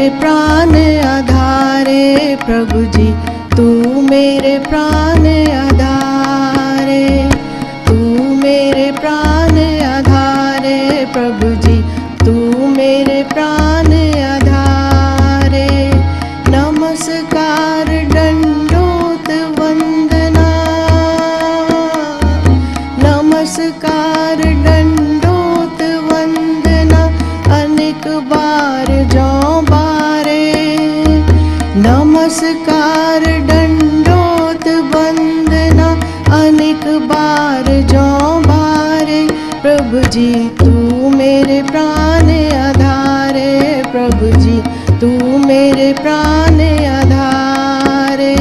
मेरे प्राण आधारे प्रभु जी, तू मेरे प्राण आधारे, तू मेरे प्राण आधारे प्रभु जी, तू मेरे प्राण आधारे। नमस्कार दंडोत वंदना, नमस्कार दंडोत वंदना, अनेक बार जो बारे। नमस्कार दंडोत वंदना, अनेक बार जो बारे प्रभु जी, तू मेरे प्राण आधारे प्रभु जी, तू मेरे प्राण आधारे,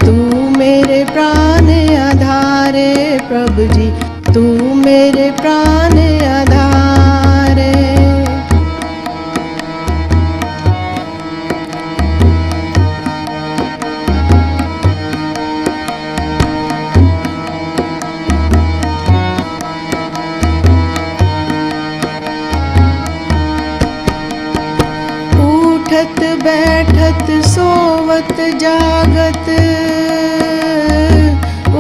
तू मेरे प्राण आधारे प्रभु जी, तू मेरे प्राण आधारे। उठत बैठत सोवत जागत,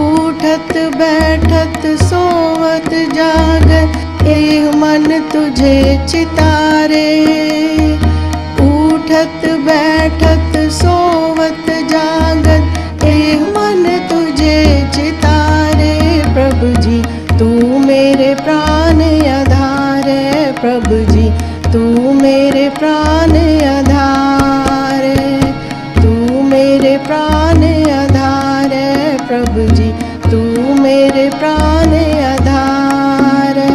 उठत बैठत सोवत जागत, एह मन तुझे चितारे। उठत बैठत सोवत जागत, एह मन तुझे चितारे प्रभु जी, तू मेरे प्राण आधारे प्रभु जी, तू मेरे प्राण आधारे, तू मेरे प्राण आधारे प्रभु जी, तू मेरे प्राण आधारे।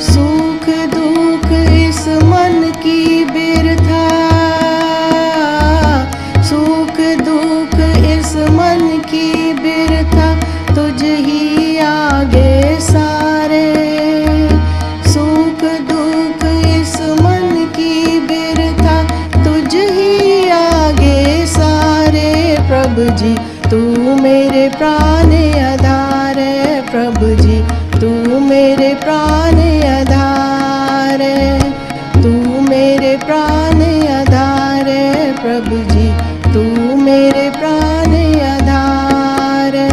सुख दुख इस मन की बिरथा, सुख दुख इस मन की बिरथा, तुझ ही आगे सारे। सुख दुख इस मन की बिरथा, तुझ ही आगे सारे प्रभु जी, तू मेरे प्राण आधारे प्रभु जी, तू मेरे प्राण आधारे, तू मेरे प्राण आधारे प्रभु जी, तू मेरे प्राण आधारे।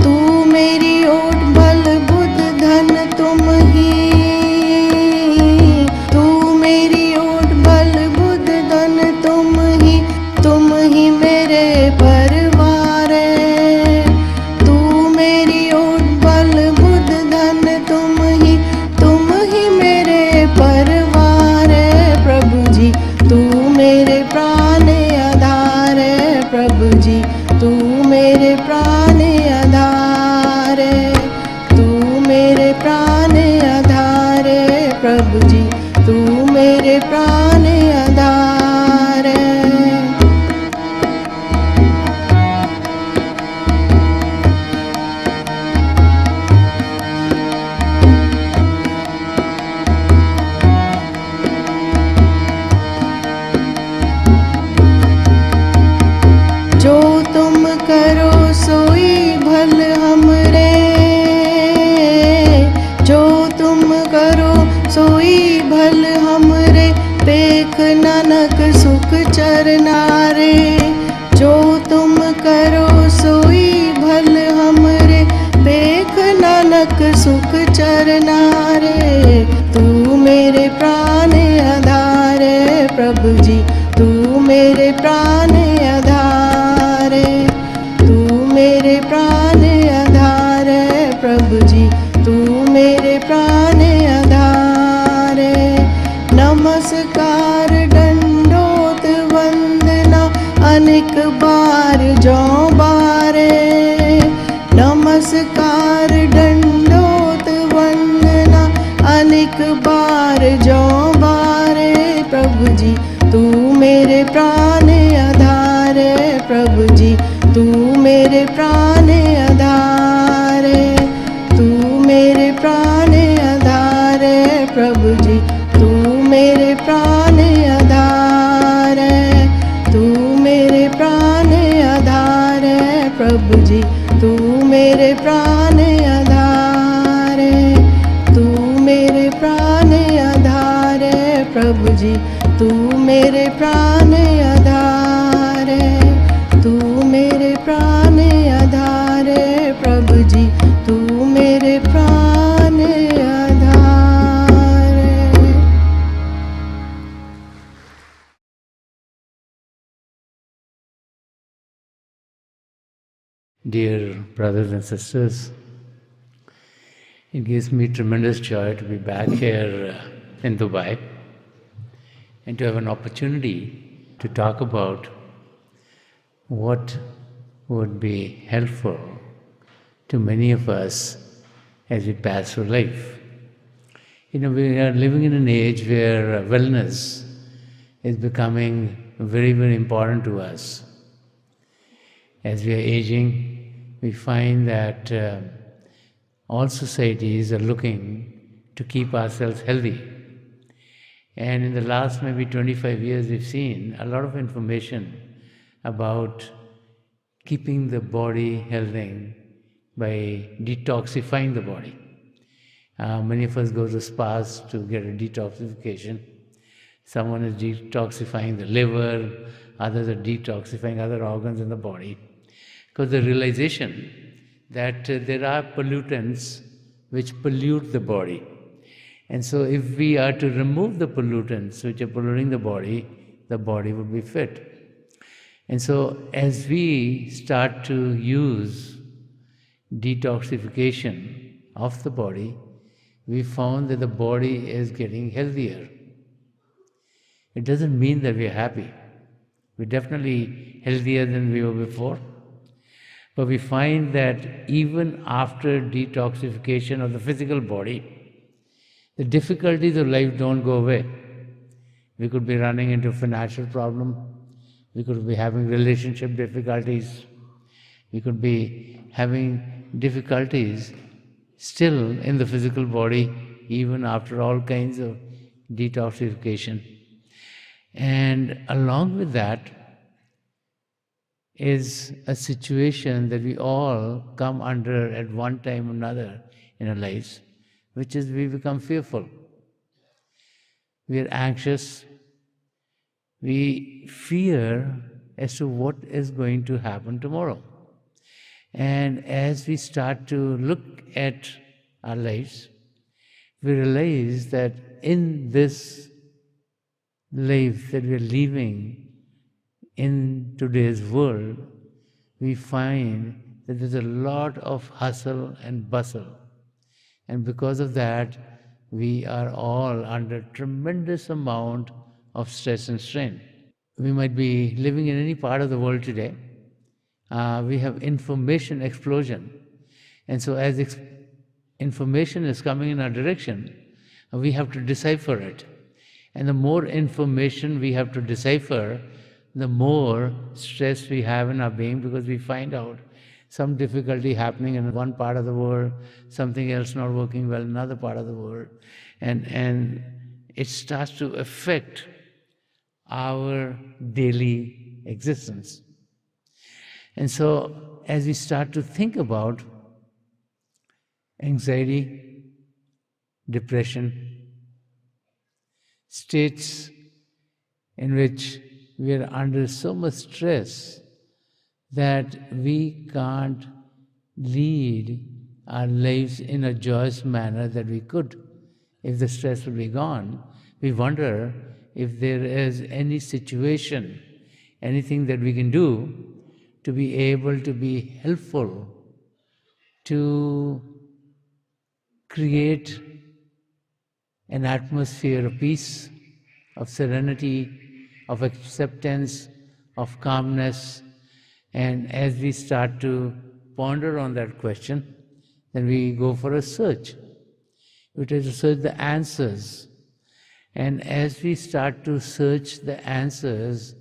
तू मेरी ओट बल बुद्ध धन तुम ही, तू मेरी ओट बल बुद्ध धन तुम ही मेरे परिवार। तू मेरी ओट बल बुद्ध धन तुम ही मेरे परिवार प्रभु जी, तू मेरे प्राण आधारे प्रभु जी, तू मेरे प्राण आधारे, तू मेरे प्राण आधारे प्रभु जी, तू मेरे प्राण आधारे। जो तुम करो सोई भल हमरे, जो तुम करो सोई भल हमरे, पेख नानक सुख चरनारे। जो तुम करो सोई भल हमरे, पेख नानक सुख चरनारे। तू मेरे प्राण आधारे प्रभु जी, तू मेरे प्राण आधारे, तू मेरे प्राण आधारे प्रभु जी, तू मेरे प्राण आधारे। नमस्कार दंडोत वंदना, अनेक बार जो बारे। नमस्कार दंडोत वंदना, अनेक बार जो मेरे प्राण आधारे, तू मेरे प्राण आधारे प्रभु जी, तू मेरे प्राण आधारे, तू मेरे प्राण आधारे प्रभु जी, तू मेरे प्राण आधारे, तू मेरे प्राण आधारे प्रभु जी, तू मेरे प्राण आधारे, तू मेरे प्राण आधारे प्रभु जी, तू मेरे प्राण आधारे। Dear brothers and sisters, it gives me tremendous joy to be back here in Dubai and to have an opportunity to talk about what would be helpful to many of us as we pass through life. We are living in an age where wellness is becoming very, very important to us. As we are aging, we find that all societies are looking to keep ourselves healthy. And in the last maybe 25 years, we've seen a lot of information about keeping the body healthy by detoxifying the body. Many of us go to spas to get a detoxification. Someone is detoxifying the liver, others are detoxifying other organs in the body. Because the realization that there are pollutants which pollute the body. And so if we are to remove the pollutants which are polluting the body would be fit. And so as we start to use detoxification of the body, we found that the body is getting healthier. It doesn't mean that we are happy. We're definitely healthier than we were before. But we find that even after detoxification of the physical body, the difficulties of life don't go away. We could be running into financial problem. We could be having relationship difficulties. We could be having difficulties still in the physical body, even after all kinds of detoxification. And along with that is a situation that we all come under at one time or another in our lives, which is we become fearful. We are anxious. We fear as to what is going to happen tomorrow. And as we start to look at our lives, we realize that in this life that we are living in today's world, we find that there's a lot of hustle and bustle. And because of that, we are all under tremendous amount of stress and strain. We might be living in any part of the world today. We have information explosion. And so as information is coming in our direction, we have to decipher it. And the more information we have to decipher, the more stress we have in our being, because we find out some difficulty happening in one part of the world, something else not working well in another part of the world. And it starts to affect our daily existence. And so as we start to think about anxiety, depression, states in which we are under so much stress that we can't lead our lives in a joyous manner that we could if the stress would be gone. We wonder if there is any situation, anything that we can do to be able to be helpful to create an atmosphere of peace, of serenity, of acceptance, of calmness. And as we start to ponder on that question, then we go for a search. We try to search the answers. And as we start to search the answers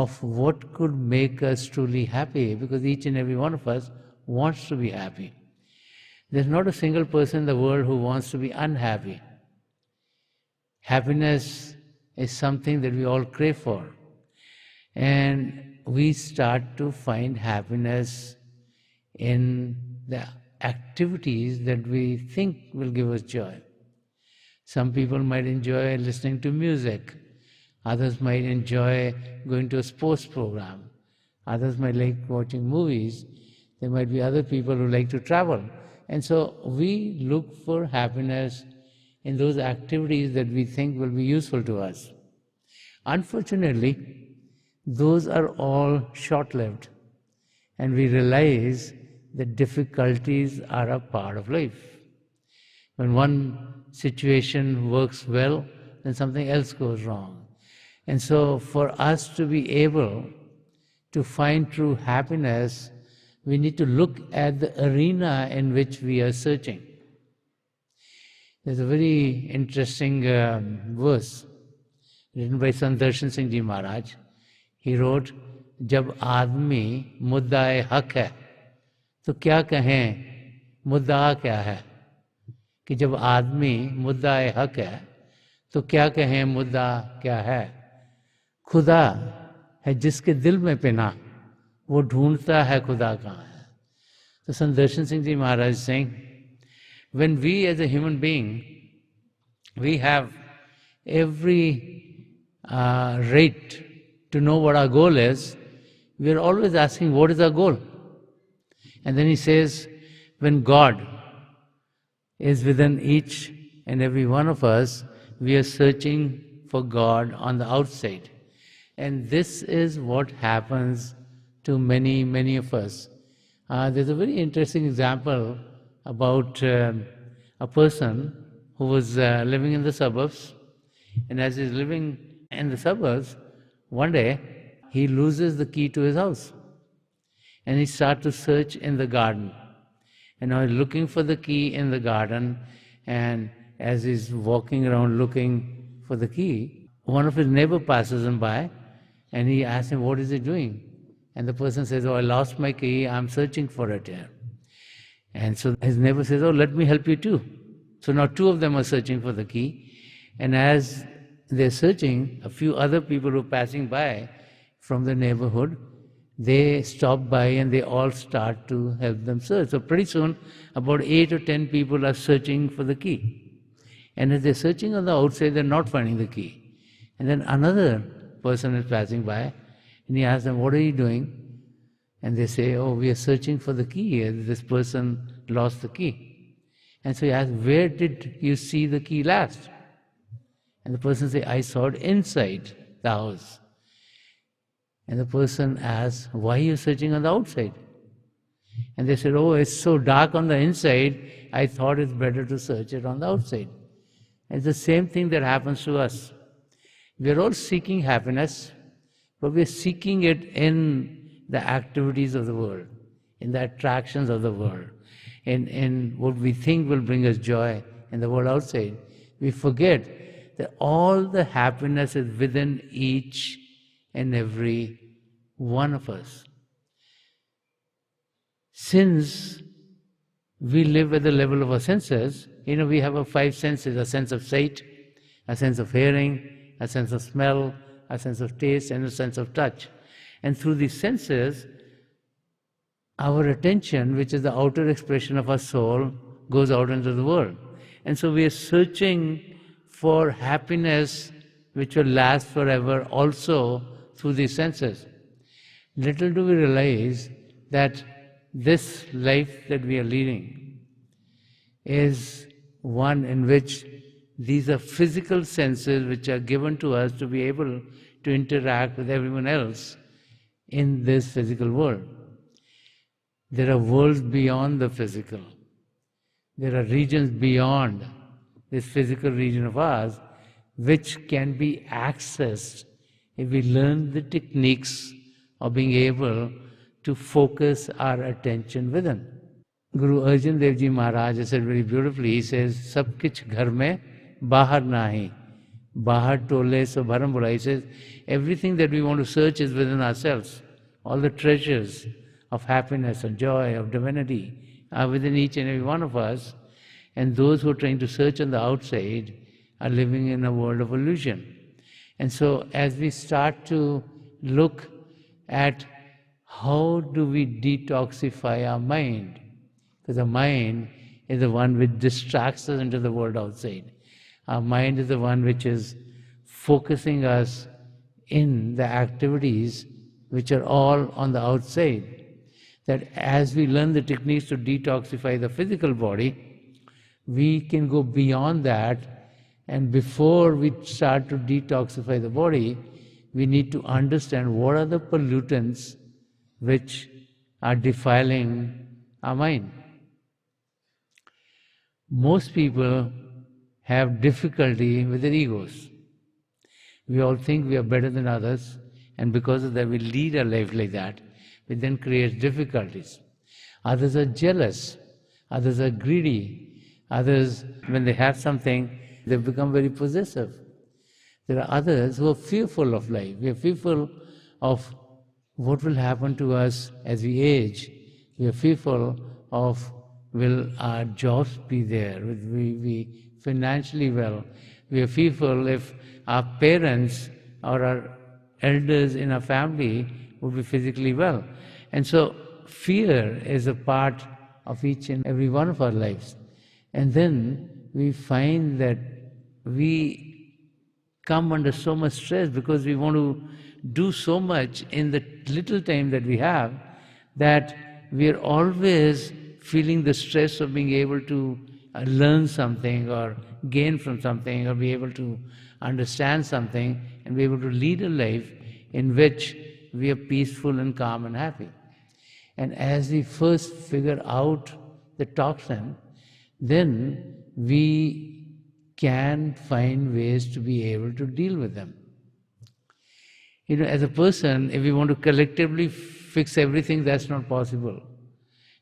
of what could make us truly happy, because each and every one of us wants to be happy. There's not a single person in the world who wants to be unhappy. Happiness is something that we all crave for. And we start to find happiness in the activities that we think will give us joy. Some people might enjoy listening to music. Others might enjoy going to a sports program. Others might like watching movies. There might be other people who like to travel. And so we look for happiness in those activities that we think will be useful to us. Unfortunately, those are all short-lived, and we realize that difficulties are a part of life. When one situation works well, then something else goes wrong. And so for us to be able to find true happiness, we need to look at the arena in which we are searching. There's a very interesting verse written by Sant Rajinder Singh Maharaj. He wrote, जब आदमी मुद्दाए हक है तो क्या कहें मुद्दा क्या है, कि जब आदमी मुद्दाए हक है तो क्या कहें मुद्दा क्या है, खुदा है जिसके दिल में पिना वो ढूंढता है खुदा कहाँ है. So Sant Darshan Singh Ji Maharaj is saying, when we as a human being, we have every right to know what our goal is, we are always asking, what is our goal? And then he says, when God is within each and every one of us, we are searching for God on the outside. And this is what happens to many, many of us. There's a very interesting example about a person who was living in the suburbs, and as he's living in the suburbs, one day he loses the key to his house, and he starts to search in the garden. And now he's looking for the key in the garden, and as he's walking around looking for the key, one of his neighbor passes him by, and he asks him, what is he doing? And the person says, oh, I lost my key, I'm searching for it here. And so his neighbor says, oh, let me help you too. So now two of them are searching for the key, and as they're searching, a few other people who are passing by from the neighborhood, they stop by and they all start to help them search. So pretty soon, about 8 or 10 people are searching for the key. And as they're searching on the outside, they're not finding the key. And then another person is passing by, and he asks them, what are you doing? And they say, oh, we are searching for the key. This person lost the key. And so he asks, where did you see the key last? And the person says, I saw it inside the house. And the person asks, why are you searching on the outside? And they said, oh, it's so dark on the inside, I thought it's better to search it on the outside. And it's the same thing that happens to us. We are all seeking happiness, but we are seeking it in the activities of the world, in the attractions of the world, in what we think will bring us joy in the world outside. We forget that all the happiness is within each and every one of us. Since we live at the level of our senses, we have our 5 senses, a sense of sight, a sense of hearing, a sense of smell, a sense of taste, and a sense of touch. And through these senses, our attention, which is the outer expression of our soul, goes out into the world. And so we are searching for happiness which will last forever also through these senses. Little do we realize that this life that we are leading is one in which these are physical senses which are given to us to be able to interact with everyone else in this physical world. There are worlds beyond the physical. There are regions beyond this physical region of ours which can be accessed if we learn the techniques of being able to focus our attention within. Guru Arjan Dev Ji Maharaj has said very beautifully, he says, Sab kich ghar mein, bahar nahi, Bahar tole so bharam bula. He says, everything that we want to search is within ourselves. All the treasures of happiness, of joy, of divinity are within each and every one of us. And those who are trying to search on the outside are living in a world of illusion. And so as we start to look at how do we detoxify our mind, because the mind is the one which distracts us into the world outside. Our mind is the one which is focusing us in the activities which are all on the outside. That as we learn the techniques to detoxify the physical body, we can go beyond that, and before we start to detoxify the body, we need to understand what are the pollutants which are defiling our mind. Most people have difficulty with their egos. We all think we are better than others, and because of that we lead a life like that, which then creates difficulties. Others are jealous, others are greedy, others, when they have something, they become very possessive. There are others who are fearful of life. We are fearful of what will happen to us as we age. We are fearful of, will our jobs be there? Will we be financially well? We are fearful if our parents or our elders in our family would be physically well. And so fear is a part of each and every one of our lives. And then we find that we come under so much stress because we want to do so much in the little time that we have, that we are always feeling the stress of being able to learn something or gain from something or be able to understand something and be able to lead a life in which we are peaceful and calm and happy. And as we first figure out the toxin, then we can find ways to be able to deal with them. You know, as a person, if we want to collectively fix everything, that's not possible.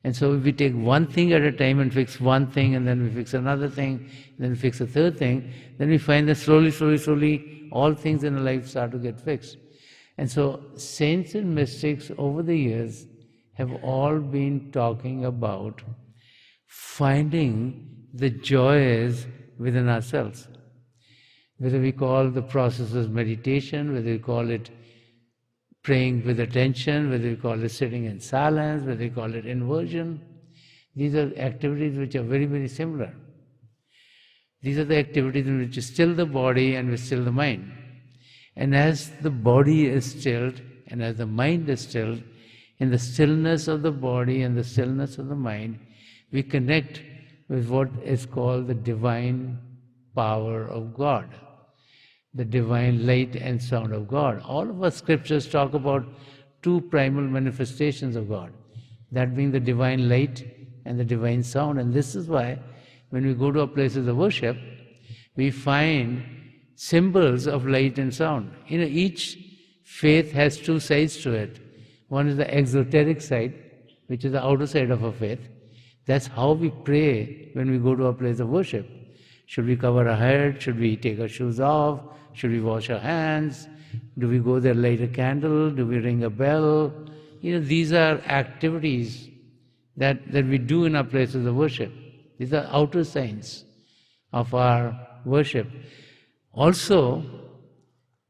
And so if we take one thing at a time and fix one thing, and then we fix another thing, then we fix a third thing, then we find that slowly, all things in our life start to get fixed. And so saints and mystics over the years have all been talking about finding the joys within ourselves. Whether we call the processes meditation, whether we call it praying with attention, whether we call it sitting in silence, whether we call it inversion, these are activities which are very, very similar. These are the activities in which you still the body and we still the mind. And as the body is stilled and as the mind is stilled, in the stillness of the body and the stillness of the mind, we connect with what is called the divine power of God, the divine light and sound of God. All of our scriptures talk about two primal manifestations of God, that being the divine light and the divine sound. And this is why when we go to our places of worship, we find symbols of light and sound. You know, each faith has two sides to it. One is the exoteric side, which is the outer side of our faith. That's how we pray when we go to a place of worship. Should we cover our head? Should we take our shoes off? Should we wash our hands? Do we go there, light a candle? Do we ring a bell? You know, these are activities that we do in our places of worship. These are outer signs of our worship. Also,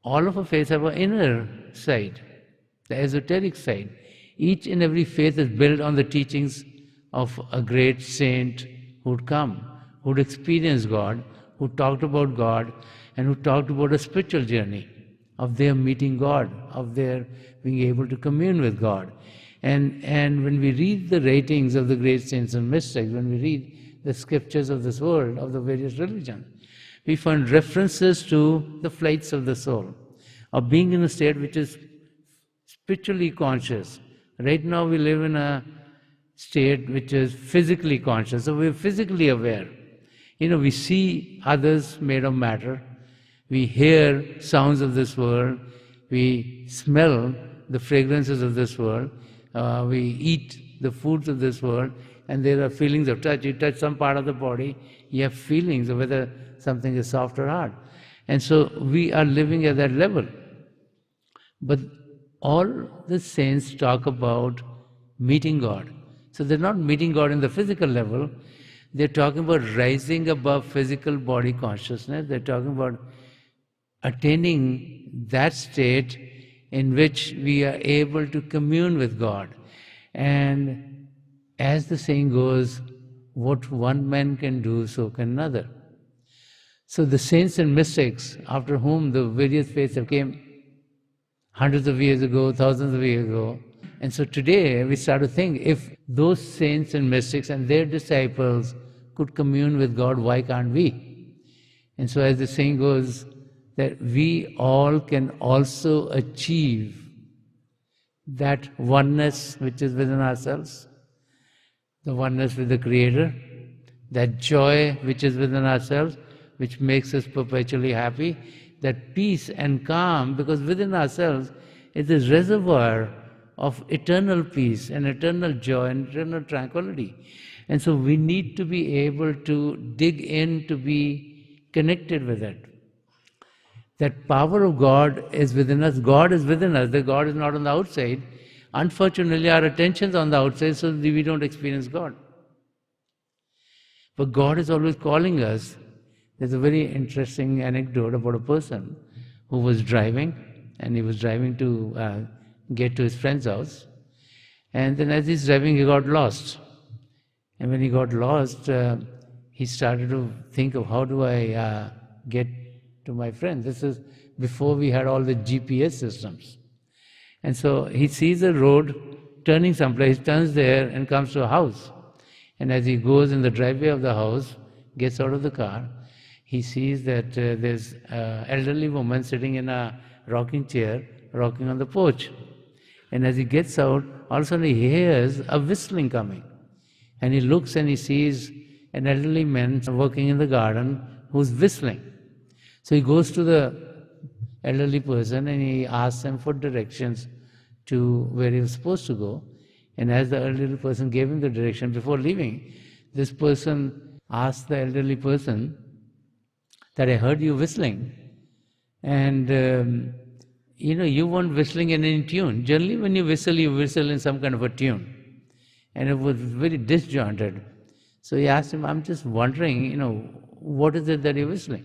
all of our faiths have an inner side, the esoteric side. Each and every faith is built on the teachings of a great saint who'd come, who'd experienced God, who talked about God, and who talked about a spiritual journey of their meeting God, of their being able to commune with God. And when we read the writings of the great saints and mystics, when we read the scriptures of this world, of the various religions, we find references to the flights of the soul, of being in a state which is spiritually conscious. Right now we live in a state which is physically conscious, so we're physically aware. You know, we see others made of matter, we hear sounds of this world, we smell the fragrances of this world, we eat the foods of this world, and there are feelings of touch. You touch some part of the body, you have feelings of whether something is soft or hard. And so we are living at that level. But all the saints talk about meeting God. So they're not meeting God in the physical level. They're talking about rising above physical body consciousness. They're talking about attaining that state in which we are able to commune with God. And as the saying goes, what one man can do, so can another. So the saints and mystics, after whom the various faiths have came hundreds of years ago, thousands of years ago. And so today we start to think, if those saints and mystics and their disciples could commune with God, why can't we? And so as the saying goes, that we all can also achieve that oneness which is within ourselves, the oneness with the Creator, that joy which is within ourselves, which makes us perpetually happy, that peace and calm, because within ourselves is this reservoir of eternal peace and eternal joy and eternal tranquility. And so we need to be able to dig in to be connected with it. That power of God is within us. God is within us. The God is not on the outside. Unfortunately, our attention is on the outside, so we don't experience God. But God is always calling us. There's a very interesting anecdote about a person who was driving, and he was driving to get to his friend's house. And then as he's driving, he got lost. And when he got lost, he started to think of, how do I get to my friend? This is before we had all the GPS systems. And so he sees a road turning someplace, turns there and comes to a house. And as he goes in the driveway of the house, gets out of the car, he sees that there's an elderly woman sitting in a rocking chair, rocking on the porch. And as he gets out, all of a sudden he hears a whistling coming. And he looks and he sees an elderly man working in the garden who's whistling. So he goes to the elderly person and he asks him for directions to where he was supposed to go. And as the elderly person gave him the direction, before leaving, this person asked the elderly person that, I heard you whistling. And you weren't whistling in any tune. Generally when you whistle in some kind of a tune. And it was very disjointed. So he asked him, I'm just wondering, what is it that you're whistling?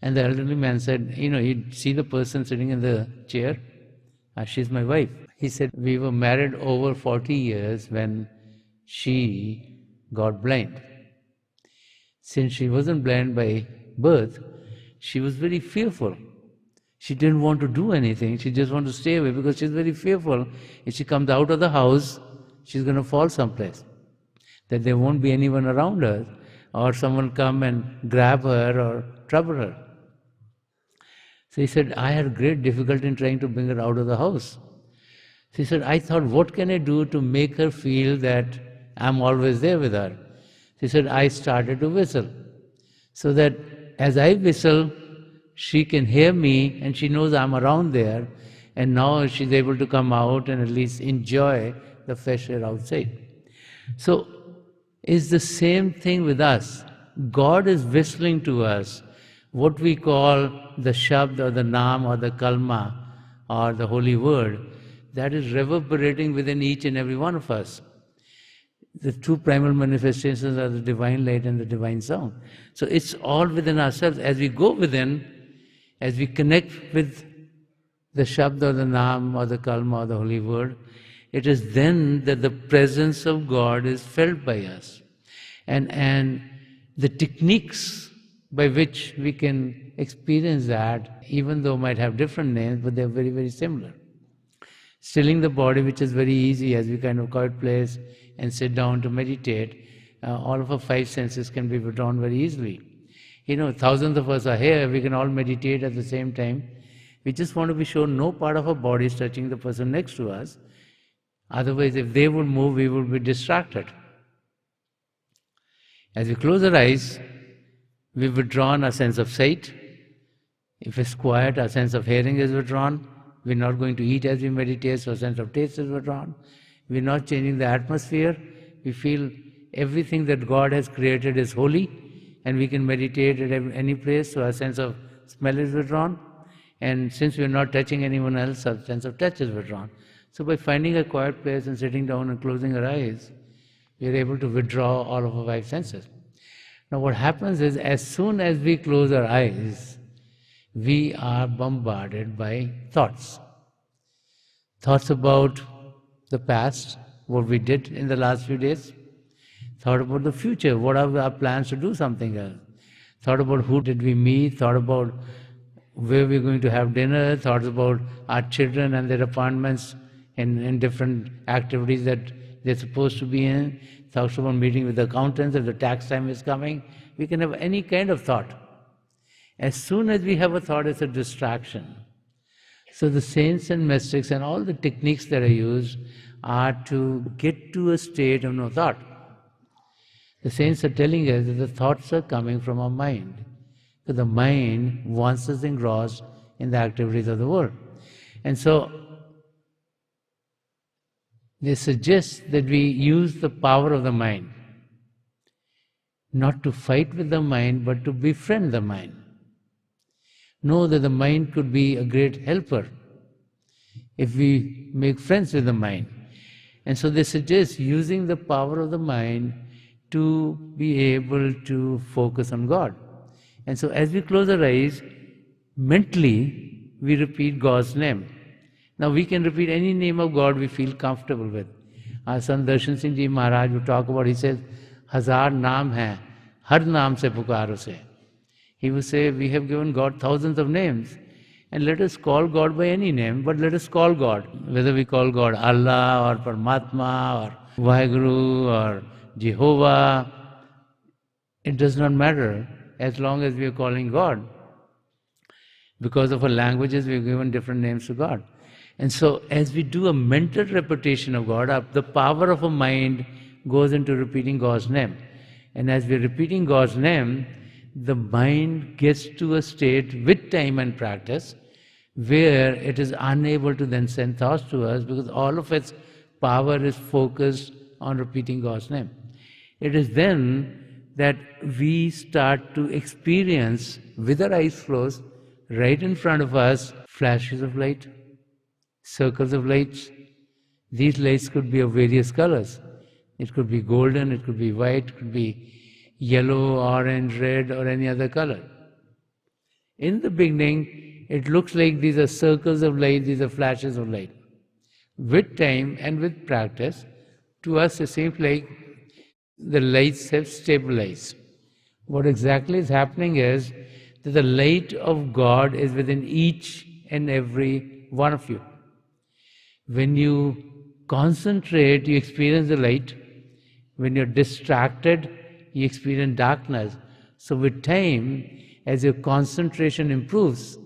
And the elderly man said, you see the person sitting in the chair? She's my wife. He said, we were married over 40 years when she got blind. Since she wasn't blind by birth, she was very fearful. She didn't want to do anything. She just wanted to stay away because she's very fearful. If she comes out of the house, she's going to fall someplace. That there won't be anyone around her, or someone come and grab her or trouble her. So he said, I had great difficulty in trying to bring her out of the house. So he said, I thought, what can I do to make her feel that I'm always there with her? So he said, I started to whistle. So that as I whistle, she can hear me and she knows I'm around there, and now she's able to come out and at least enjoy the fresh air outside. So it's the same thing with us. God is whistling to us what we call the Shabd or the Naam or the Kalma or the holy word that is reverberating within each and every one of us. The two primal manifestations are the divine light and the divine sound. So it's all within ourselves. As we go within, as we connect with the Shabd or the Naam or the Kalma or the holy word, it is then that the presence of God is felt by us. And the techniques by which we can experience that, even though might have different names, but they're very, very similar. Stilling the body, which is very easy, as we kind of quiet place and sit down to meditate, all of our five senses can be withdrawn very easily. Thousands of us are here, we can all meditate at the same time. We just want to be sure no part of our body is touching the person next to us. Otherwise, if they would move, we would be distracted. As we close our eyes, we've withdrawn our sense of sight. If it's quiet, our sense of hearing is withdrawn. We're not going to eat as we meditate, so our sense of taste is withdrawn. We're not changing the atmosphere. We feel everything that God has created is holy, and we can meditate at any place, so our sense of smell is withdrawn. And since we are not touching anyone else, our sense of touch is withdrawn. So by finding a quiet place and sitting down and closing our eyes, we are able to withdraw all of our five senses. Now what happens is, as soon as we close our eyes, we are bombarded by thoughts. Thoughts about the past, what we did in the last few days. Thought about the future, what are our plans to do something else. Thought about who did we meet, thought about where we're going to have dinner, thoughts about our children and their appointments in different activities that they're supposed to be in, thoughts about meeting with the accountants if the tax time is coming. We can have any kind of thought. As soon as we have a thought, it's a distraction. So the saints and mystics and all the techniques that are used are to get to a state of no thought. The saints are telling us that the thoughts are coming from our mind. So the mind wants us engrossed in the activities of the world. And so they suggest that we use the power of the mind, not to fight with the mind, but to befriend the mind. Know that the mind could be a great helper if we make friends with the mind. And so they suggest using the power of the mind to be able to focus on God. And so as we close our eyes, mentally we repeat God's name. Now we can repeat any name of God we feel comfortable with. Sant Rajinder Singh ji Maharaj would talk about, he says, "Hazar naam hai, har naam se pukar use." He would say, we have given God thousands of names, and let us call God by any name, but let us call God. Whether we call God Allah or Paramatma or Vaheguru or Jehovah, it does not matter as long as we are calling God. Because of our languages, we have given different names to God. And so as we do a mental repetition of God, the power of a mind goes into repeating God's name. And as we are repeating God's name, the mind gets to a state with time and practice where it is unable to then send thoughts to us, because all of its power is focused on repeating God's name. It is then that we start to experience, with our eyes closed, right in front of us, flashes of light, circles of lights. These lights could be of various colors. It could be golden, it could be white, it could be yellow, orange, red, or any other color. In the beginning, it looks like these are circles of light, these are flashes of light. With time and with practice, to us it seems like the lights have stabilized. What exactly is happening is that the light of God is within each and every one of you. When you concentrate, you experience the light. When you're distracted, you experience darkness. So with time, as your concentration improves,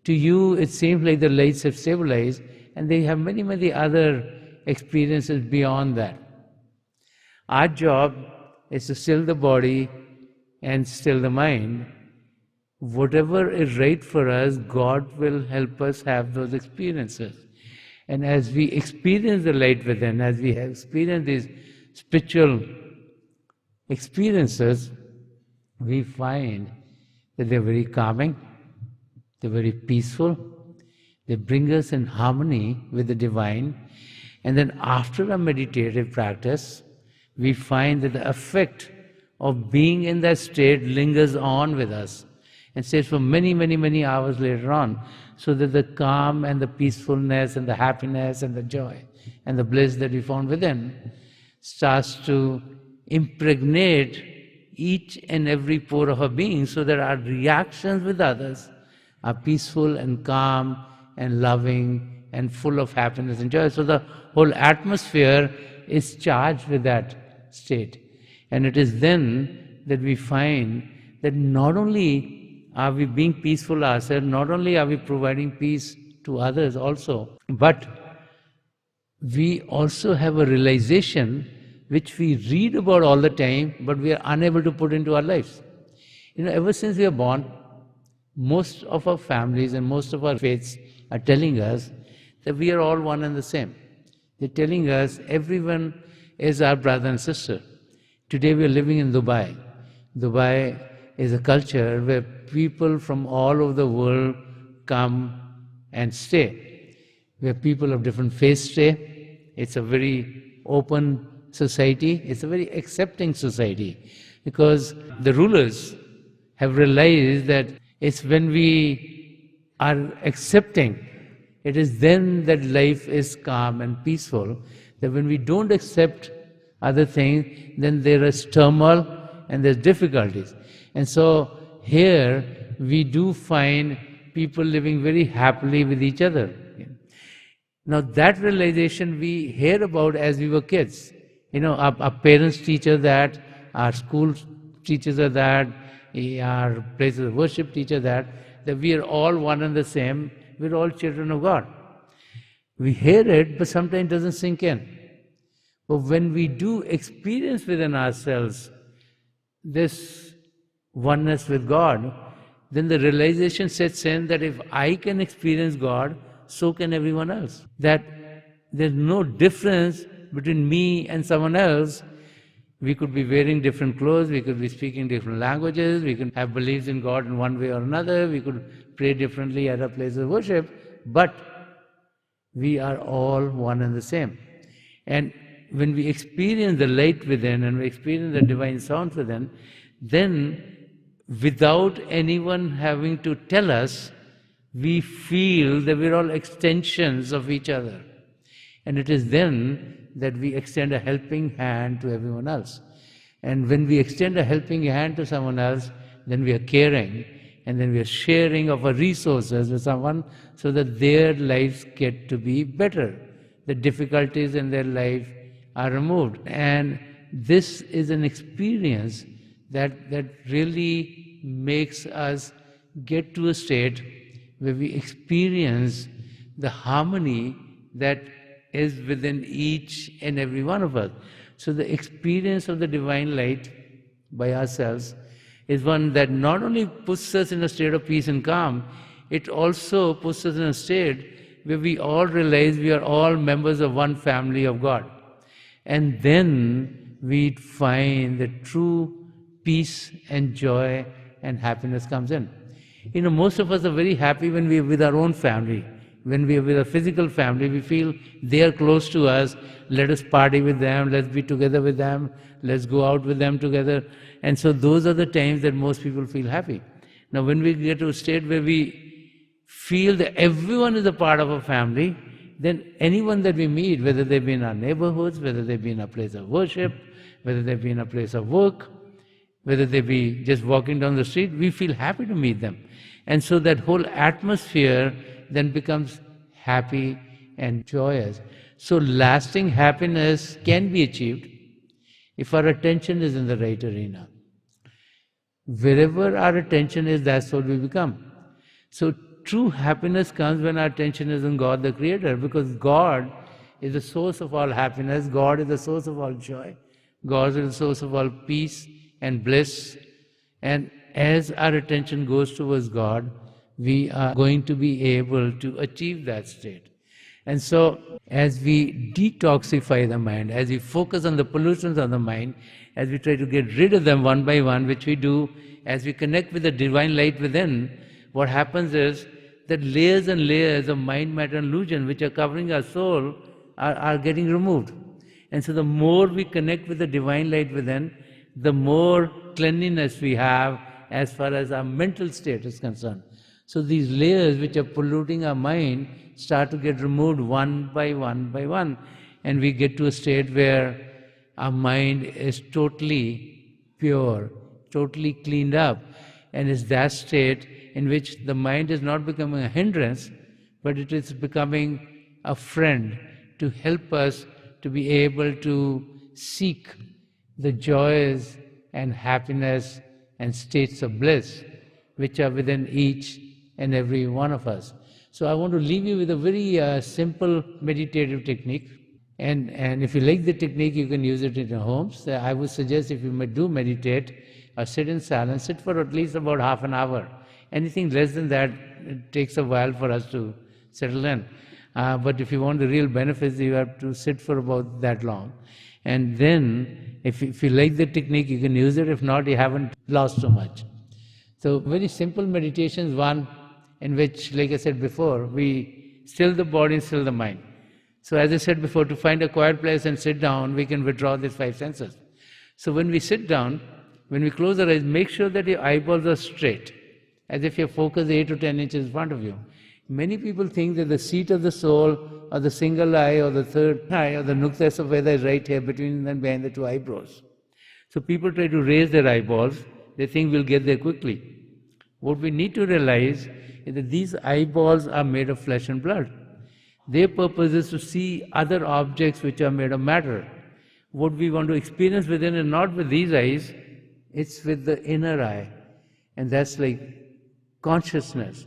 to you it seems like the lights have stabilized, and they have many, many other experiences beyond that. Our job is to still the body and still the mind. Whatever is right for us, God will help us have those experiences. And as we experience the light within, as we have experienced these spiritual experiences, we find that they're very calming, they're very peaceful, they bring us in harmony with the divine. And then after a meditative practice, we find that the effect of being in that state lingers on with us and stays for many, many, many hours later on, so that the calm and the peacefulness and the happiness and the joy and the bliss that we found within starts to impregnate each and every pore of our being, so that our reactions with others are peaceful and calm and loving and full of happiness and joy. So the whole atmosphere is charged with that state. And it is then that we find that not only are we being peaceful ourselves, not only are we providing peace to others also, but we also have a realization which we read about all the time, but we are unable to put into our lives. Ever since we are born, most of our families and most of our faiths are telling us that we are all one and the same. They're telling us everyone is our brother and sister. Today we are living in Dubai. Dubai is a culture where people from all over the world come and stay, where people of different faiths stay. It's a very open society. It's a very accepting society, because the rulers have realized that it's when we are accepting, it is then that life is calm and peaceful. That when we don't accept other things, then there is turmoil and there's difficulties. And so here we do find people living very happily with each other. Now that realization we hear about as we were kids. Our parents teach us that, our school teaches us that, our places of worship teach us that we are all one and the same, we're all children of God. We hear it, but sometimes it doesn't sink in. But when we do experience within ourselves this oneness with God, then the realization sets in that if I can experience God, so can everyone else. That there's no difference between me and someone else. We could be wearing different clothes, we could be speaking different languages, we could have beliefs in God in one way or another, we could pray differently at a place of worship, but we are all one and the same. And when we experience the light within and we experience the divine sound within, then without anyone having to tell us, we feel that we're all extensions of each other. And it is then that we extend a helping hand to everyone else. And when we extend a helping hand to someone else, then we are caring, and then we are sharing of our resources with someone so that their lives get to be better. The difficulties in their life are removed. And this is an experience that really makes us get to a state where we experience the harmony that is within each and every one of us. So the experience of the divine light by ourselves is one that not only puts us in a state of peace and calm, it also puts us in a state where we all realize we are all members of one family of God. And then we find that true peace and joy and happiness comes in. Most of us are very happy when we are with our own family. When we are with a physical family, we feel they are close to us. Let us party with them, let's be together with them, let's go out with them together. And so those are the times that most people feel happy. Now when we get to a state where we feel that everyone is a part of a family, then anyone that we meet, whether they be in our neighborhoods, whether they be in a place of worship, whether they be in a place of work, whether they be just walking down the street, we feel happy to meet them. And so that whole atmosphere then becomes happy and joyous. So lasting happiness can be achieved if our attention is in the right arena. Wherever our attention is, that's what we become. So true happiness comes when our attention is on God the Creator, because God is the source of all happiness, God is the source of all joy, God is the source of all peace and bliss. And as our attention goes towards God, we are going to be able to achieve that state. And so as we detoxify the mind, as we focus on the pollutions of the mind, as we try to get rid of them one by one, which we do as we connect with the divine light within, what happens is that layers and layers of mind, matter and illusion which are covering our soul are getting removed. And so the more we connect with the divine light within, the more cleanliness we have as far as our mental state is concerned. So these layers which are polluting our mind start to get removed one by one by one. And we get to a state where our mind is totally pure, totally cleaned up. And it's that state in which the mind is not becoming a hindrance, but it is becoming a friend to help us to be able to seek the joys and happiness and states of bliss which are within each and every one of us. So I want to leave you with a very simple meditative technique. And if you like the technique, you can use it in your homes. I would suggest if you do meditate or sit in silence, sit for at least about half an hour. Anything less than that, it takes a while for us to settle in. But if you want the real benefits, you have to sit for about that long. And then, if you like the technique, you can use it. If not, you haven't lost so much. So very simple meditations, one in which, like I said before, we still the body, still the mind. So as I said before, to find a quiet place and sit down, we can withdraw these five senses. So when we sit down, when we close our eyes, make sure that your eyeballs are straight, as if your focus is 8 to 10 inches in front of you. Many people think that the seat of the soul, or the single eye, or the third eye, or the nukta saveda is right here between and behind the two eyebrows. So people try to raise their eyeballs, they think we'll get there quickly. What we need to realize is that these eyeballs are made of flesh and blood. Their purpose is to see other objects which are made of matter. What we want to experience within is not with these eyes, it's with the inner eye. And that's like consciousness.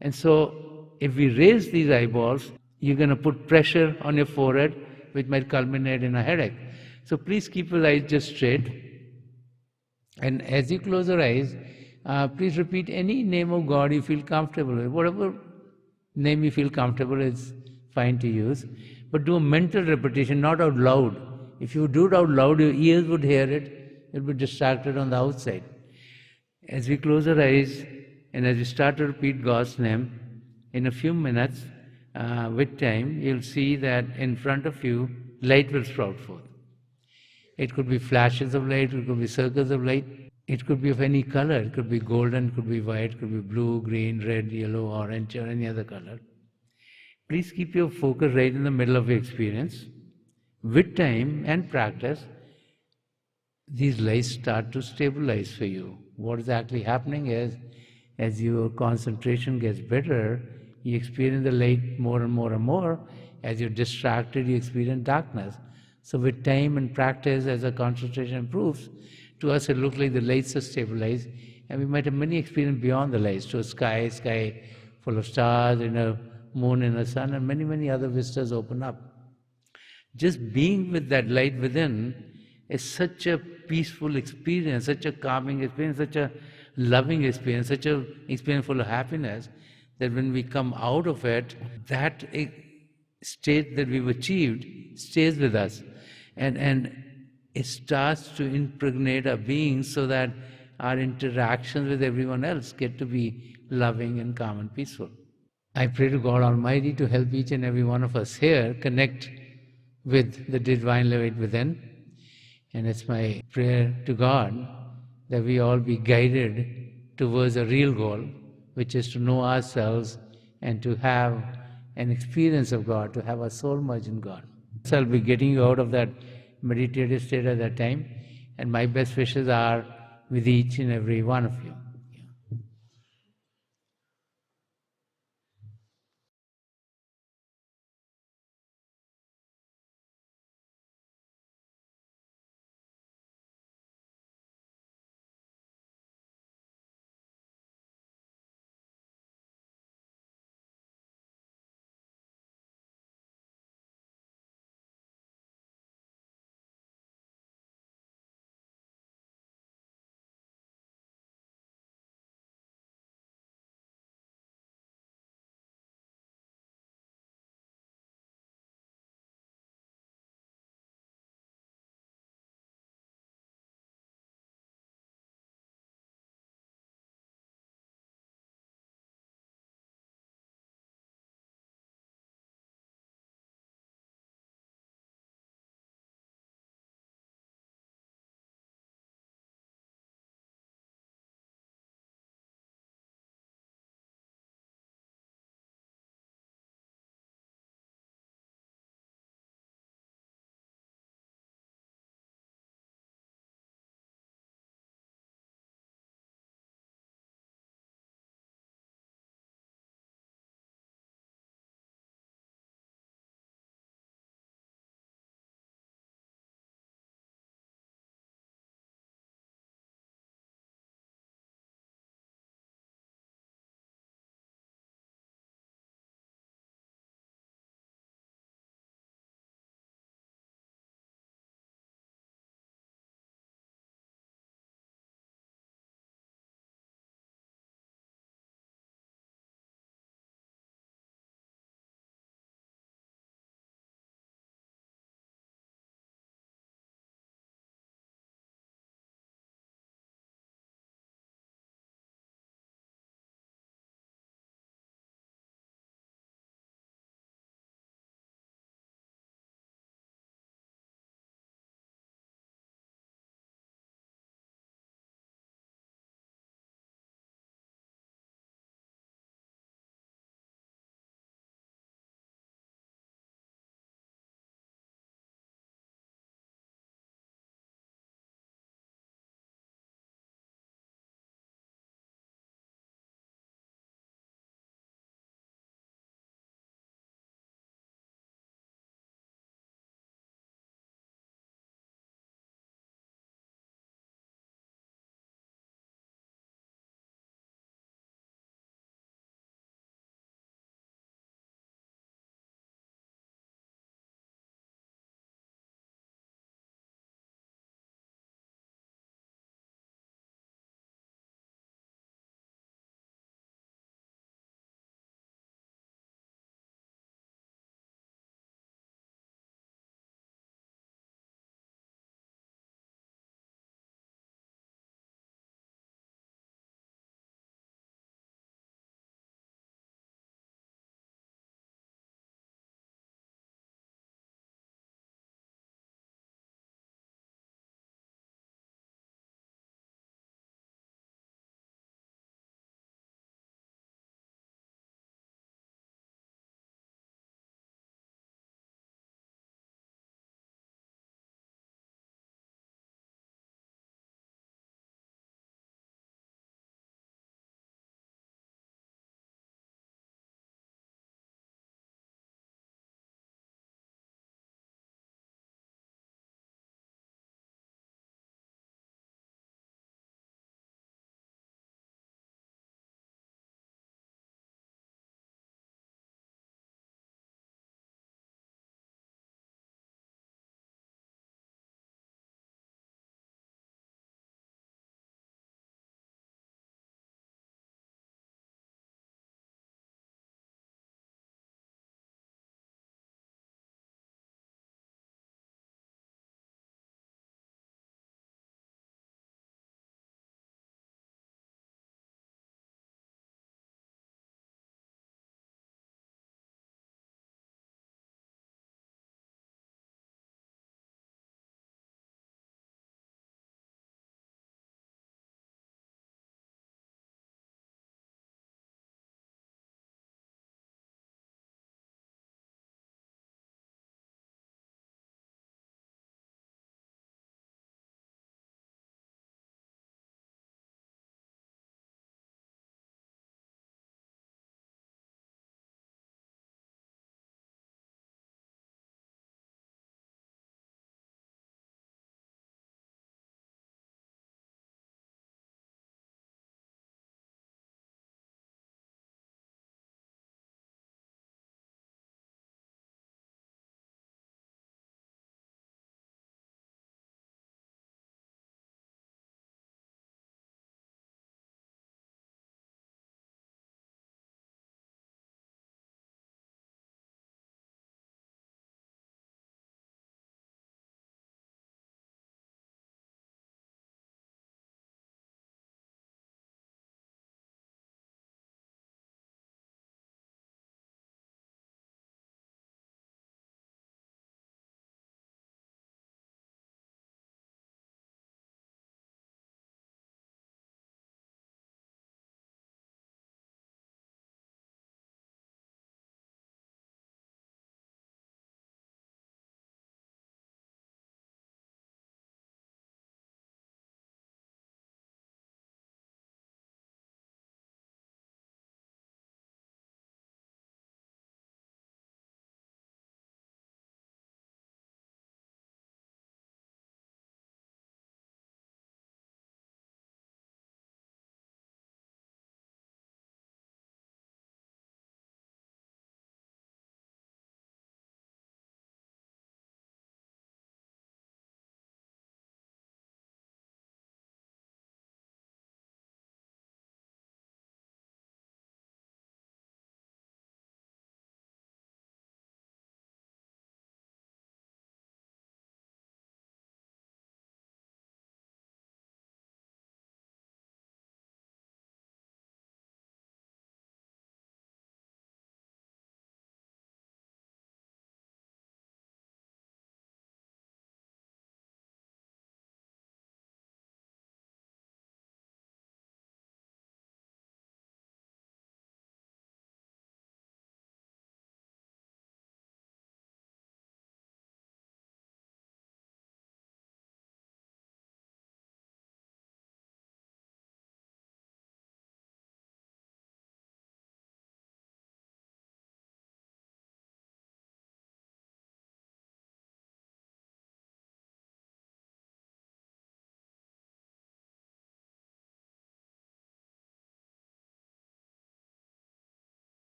And so if we raise these eyeballs, you're going to put pressure on your forehead, which might culminate in a headache. So please keep your eyes just straight. And as you close your eyes, please repeat any name of God you feel comfortable with. Whatever name you feel comfortable is fine to use. But do a mental repetition, not out loud. If you do it out loud, your ears would hear it. You'll be distracted on the outside. As we close our eyes and as we start to repeat God's name, in a few minutes, with time, you'll see that in front of you, light will sprout forth. It could be flashes of light, it could be circles of light, it could be of any color. It could be golden, it could be white, it could be blue, green, red, yellow, orange, or any other color. Please keep your focus right in the middle of your experience. With time and practice, these lights start to stabilize for you. What is actually happening is, as your concentration gets better, you experience the light more and more and more. As you're distracted, you experience darkness. So with time and practice, as the concentration improves, to us it looks like the lights are stabilized, and we might have many experiences beyond the lights, to a sky full of stars, in a moon, in a sun, and many, many other vistas open up. Just being with that light within is such a peaceful experience, such a calming experience, such a loving experience, such an experience full of happiness, that when we come out of it, that state that we've achieved stays with us. And it starts to impregnate our being so that our interactions with everyone else get to be loving and calm and peaceful. I pray to God Almighty to help each and every one of us here connect with the divine light within. And it's my prayer to God that we all be guided towards a real goal, which is to know ourselves and to have an experience of God, to have our soul merge in God. So I'll be getting you out of that meditative state at that time, and my best wishes are with each and every one of you.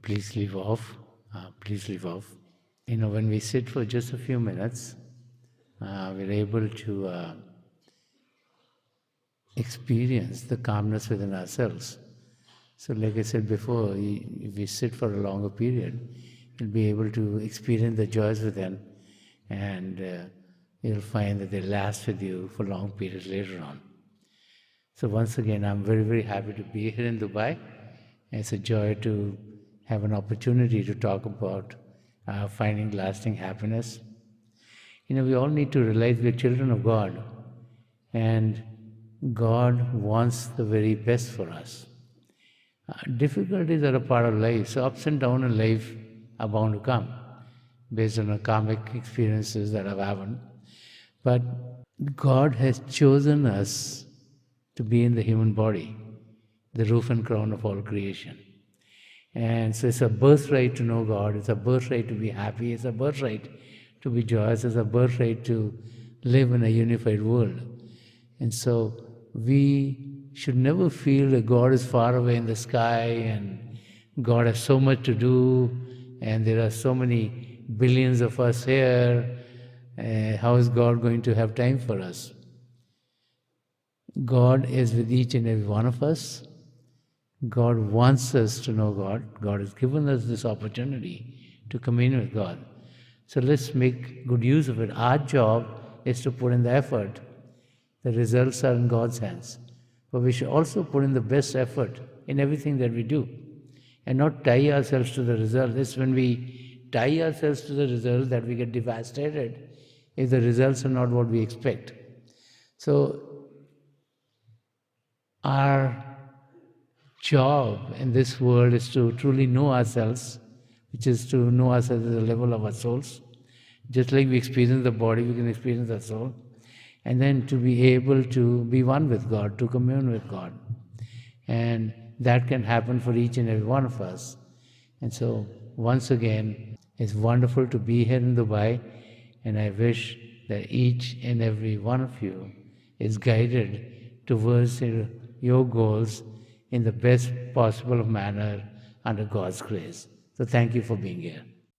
please leave off. Please leave off. When we sit for just a few minutes, we're able to experience the calmness within ourselves. So like I said before, if we sit for a longer period, you'll be able to experience the joys within, and you'll find that they last with you for long periods later on. So once again, I'm very, very happy to be here in Dubai. It's a joy to have an opportunity to talk about finding lasting happiness. We all need to realize we're children of God, and God wants the very best for us. Difficulties are a part of life, so ups and downs in life are bound to come based on our karmic experiences that have happened. But God has chosen us to be in the human body, the roof and crown of all creation. And so it's a birthright to know God, it's a birthright to be happy, it's a birthright to be joyous, it's a birthright to live in a unified world. And so we should never feel that God is far away in the sky and God has so much to do and there are so many billions of us here. How is God going to have time for us? God is with each and every one of us. God wants us to know God. God has given us this opportunity to commune with God. So let's make good use of it. Our job is to put in the effort. The results are in God's hands. But we should also put in the best effort in everything that we do and not tie ourselves to the result. It's when we tie ourselves to the result that we get devastated if the results are not what we expect. So our job in this world is to truly know ourselves, which is to know ourselves at the level of our souls. Just like we experience the body, we can experience the soul. And then to be able to be one with God, to commune with God. And that can happen for each and every one of us. And so, once again, it's wonderful to be here in Dubai, and I wish that each and every one of you is guided towards your goals in the best possible manner under God's grace. So thank you for being here.